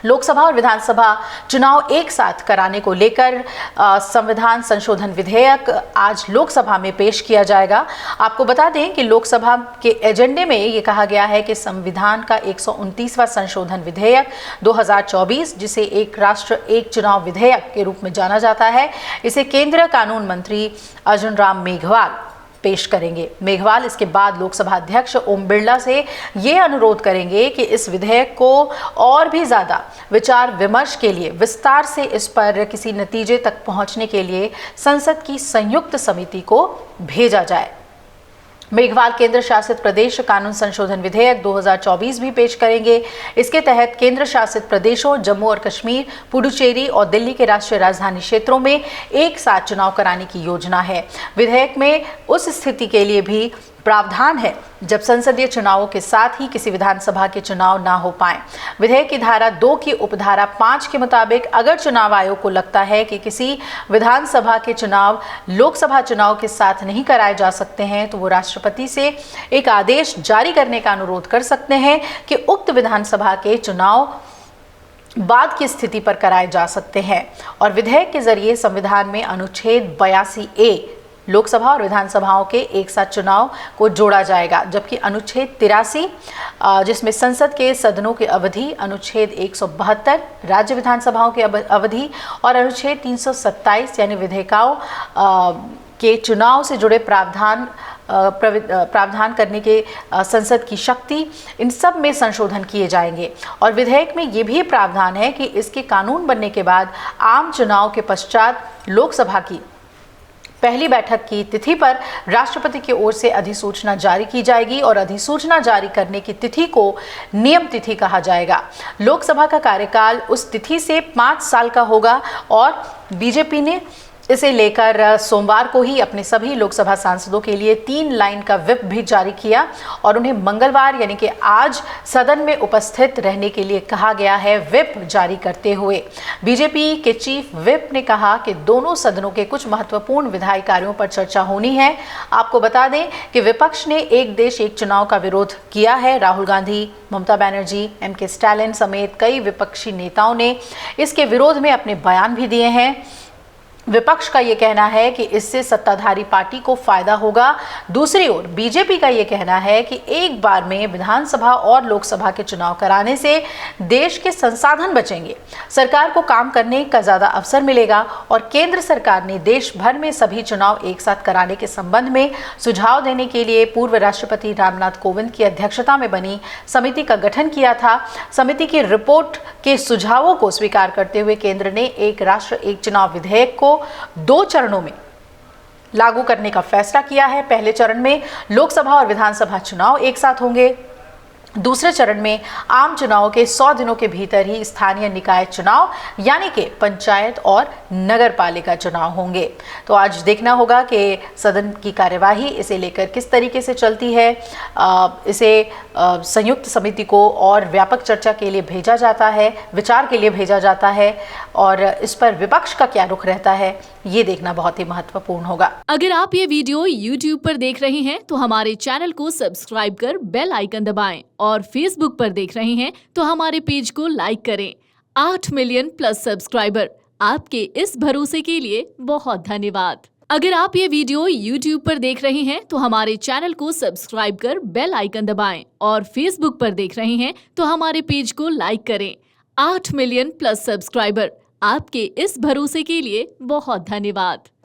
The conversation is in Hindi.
लोकसभा और विधानसभा चुनाव एक साथ कराने को लेकर संविधान संशोधन विधेयक आज लोकसभा में पेश किया जाएगा। आपको बता दें कि लोकसभा के एजेंडे में ये कहा गया है कि संविधान का 129वां संशोधन विधेयक 2024, जिसे एक राष्ट्र एक चुनाव विधेयक के रूप में जाना जाता है, इसे केंद्रीय कानून मंत्री अर्जुन राम मेघवाल पेश करेंगे। मेघवाल इसके बाद लोकसभा अध्यक्ष ओम बिरला से ये अनुरोध करेंगे कि इस विधेयक को और भी ज़्यादा विचार विमर्श के लिए विस्तार से इस पर किसी नतीजे तक पहुंचने के लिए संसद की संयुक्त समिति को भेजा जाए। मेघवाल केंद्र शासित प्रदेश कानून संशोधन विधेयक 2024 भी पेश करेंगे। इसके तहत केंद्र शासित प्रदेशों जम्मू और कश्मीर, पुडुचेरी और दिल्ली के राष्ट्रीय राजधानी क्षेत्रों में एक साथ चुनाव कराने की योजना है। विधेयक में उस स्थिति के लिए भी प्रावधान है जब संसदीय चुनावों के साथ ही किसी विधानसभा के चुनाव ना हो पाए। विधेयक की धारा 2 की उपधारा 5 के मुताबिक अगर चुनाव आयोग को लगता है कि किसी विधानसभा के चुनाव लोकसभा चुनाव के साथ नहीं कराए जा सकते हैं, तो वो राष्ट्रपति से एक आदेश जारी करने का अनुरोध कर सकते हैं कि उक्त विधानसभा के चुनाव बाद की स्थिति पर कराए जा सकते हैं। और विधेयक के जरिए संविधान में अनुच्छेद 82A लोकसभा और विधानसभाओं के एक साथ चुनाव को जोड़ा जाएगा, जबकि अनुच्छेद 83 जिसमें संसद के सदनों की अवधि, अनुच्छेद 172 राज्य विधानसभाओं की अवधि और अनुच्छेद 327 यानी विधेयकों के चुनाव से जुड़े प्रावधान करने के संसद की शक्ति, इन सब में संशोधन किए जाएंगे। और विधेयक में ये भी प्रावधान है कि इसके कानून बनने के बाद आम चुनाव के पश्चात लोकसभा की पहली बैठक की तिथि पर राष्ट्रपति की ओर से अधिसूचना जारी की जाएगी और अधिसूचना जारी करने की तिथि को नियम तिथि कहा जाएगा। लोकसभा का कार्यकाल उस तिथि से 5 साल का होगा और बीजेपी ने इसे लेकर सोमवार को ही अपने सभी लोकसभा सांसदों के लिए 3 लाइन का व्हिप भी जारी किया और उन्हें मंगलवार यानी कि आज सदन में उपस्थित रहने के लिए कहा गया है। व्हिप जारी करते हुए बीजेपी के चीफ व्हिप ने कहा कि दोनों सदनों के कुछ महत्वपूर्ण विधायी कार्यों पर चर्चा होनी है। आपको बता दें कि विपक्ष ने एक देश एक चुनाव का विरोध किया है। राहुल गांधी, ममता बनर्जी, एम.के. स्टालिन समेत कई विपक्षी नेताओं ने इसके विरोध में अपने बयान भी दिए हैं। विपक्ष का ये कहना है कि इससे सत्ताधारी पार्टी को फायदा होगा। दूसरी ओर बीजेपी का ये कहना है कि एक बार में विधानसभा और लोकसभा के चुनाव कराने से देश के संसाधन बचेंगे, सरकार को काम करने का ज्यादा अवसर मिलेगा और केंद्र सरकार ने देश भर में सभी चुनाव एक साथ कराने के संबंध में सुझाव देने के लिए पूर्व राष्ट्रपति रामनाथ कोविंद की अध्यक्षता में बनी समिति का गठन किया था। समिति की रिपोर्ट के सुझावों को स्वीकार करते हुए केंद्र ने एक राष्ट्र एक चुनाव विधेयक को 2 चरणों में लागू करने का फैसला किया है। पहले चरण में लोकसभा और विधानसभा चुनाव एक साथ होंगे। दूसरे चरण में आम चुनाव के 100 दिनों के भीतर ही स्थानीय निकाय चुनाव यानी कि पंचायत और नगर पालिका चुनाव होंगे। तो आज देखना होगा कि सदन की कार्यवाही इसे लेकर किस तरीके से चलती है। इसे संयुक्त समिति को और व्यापक चर्चा के लिए भेजा जाता है, विचार के लिए भेजा जाता है और इस पर विपक्ष का क्या रुख रहता है, ये देखना बहुत ही महत्वपूर्ण होगा। अगर आप ये वीडियो YouTube पर देख रहे हैं तो हमारे चैनल को सब्सक्राइब कर बेल आइकन दबाएं और Facebook पर देख रहे हैं तो हमारे पेज को लाइक करें। 8 मिलियन प्लस सब्सक्राइबर, आपके इस भरोसे के लिए बहुत धन्यवाद। अगर आप ये वीडियो YouTube पर देख रहे हैं तो हमारे चैनल को सब्सक्राइब कर बेल आइकन दबाएं और Facebook पर देख रहे हैं तो हमारे पेज को लाइक करें। 8 मिलियन प्लस सब्सक्राइबर, आपके इस भरोसे के लिए बहुत धन्यवाद।